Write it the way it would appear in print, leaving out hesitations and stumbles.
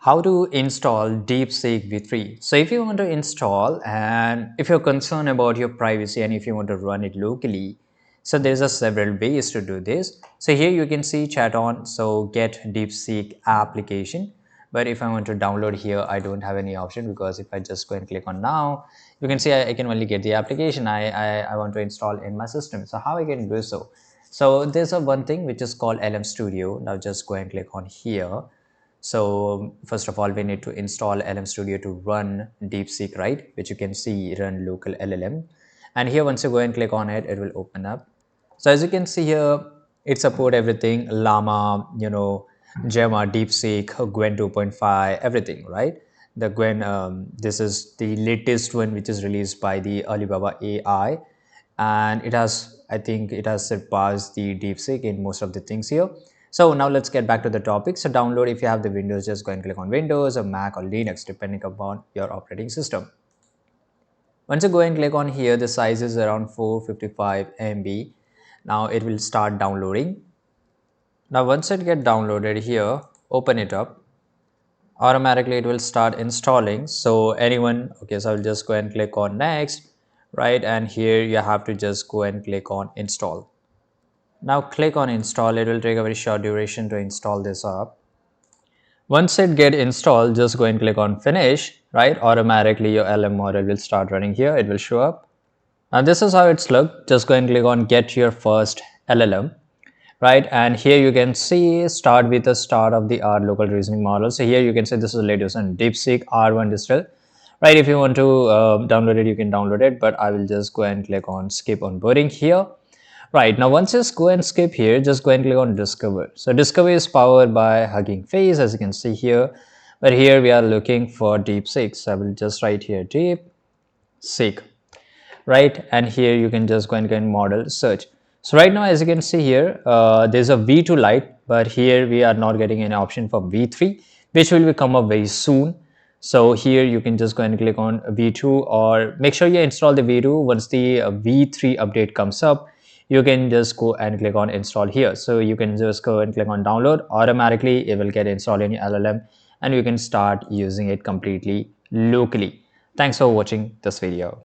How to install DeepSeek v3. So if you want to install and if you're concerned about your privacy and if you want to run it locally, so there's a several ways to do this. So here you can see chat on, so get DeepSeek application. But if I want to download here, I don't have any option because if I just go and click on now, you can see I can only get the application I want to install in my system. So how I can do so? So there's a one thing which is called LM Studio. Now just go and click on here. So first of all, we need to install LM Studio to run DeepSeek, right? Which you can see run local LLM. And here, once you go and click on it, it will open up. So as you can see here, it support everything, Llama, Gemma, DeepSeek, Gwen 2.5, everything, right? The Gwen, this is the latest one which is released by the Alibaba AI, and it has, I think it has surpassed the DeepSeek in most of the things here. So now let's get back to the topic. So download, if you have the Windows, just go and click on Windows or Mac or Linux, depending upon your operating system. Once you go and click on here, the size is around 455 MB. Now it will start downloading. Now once it get downloaded here, open it up. Automatically it will start installing. So anyone, okay, so I'll just go and click on next, right? And here you have to just go and click on install. Now click on install. It will take a very short duration to install this up. Once it get installed, just go and click on finish, right? Automatically your LM model will start running here. It will show up. Now this is how it's look. Just go and click on get your first LLM, right? And here you can see start with the start of the R local reasoning model. So here you can see this is the latest and DeepSeek R1 distill, right? If you want to download it, you can download it, but I will just go and click on skip onboarding here. Right, now once you go and skip here, just go and click on Discover. So Discover is powered by Hugging Face, as you can see here. But here we are looking for DeepSeek. So I will just write here DeepSeek, right? And here you can just go and get model search. So right now, as you can see here, there's a V2 Lite, but here we are not getting any option for V3, which will come up very soon. So here you can just go and click on V2 or make sure you install the V2. Once the V3 update comes up, you can just go and click on install here. So you can just go and click on download. Automatically, it will get installed in your LLM and you can start using it completely locally. Thanks for watching this video.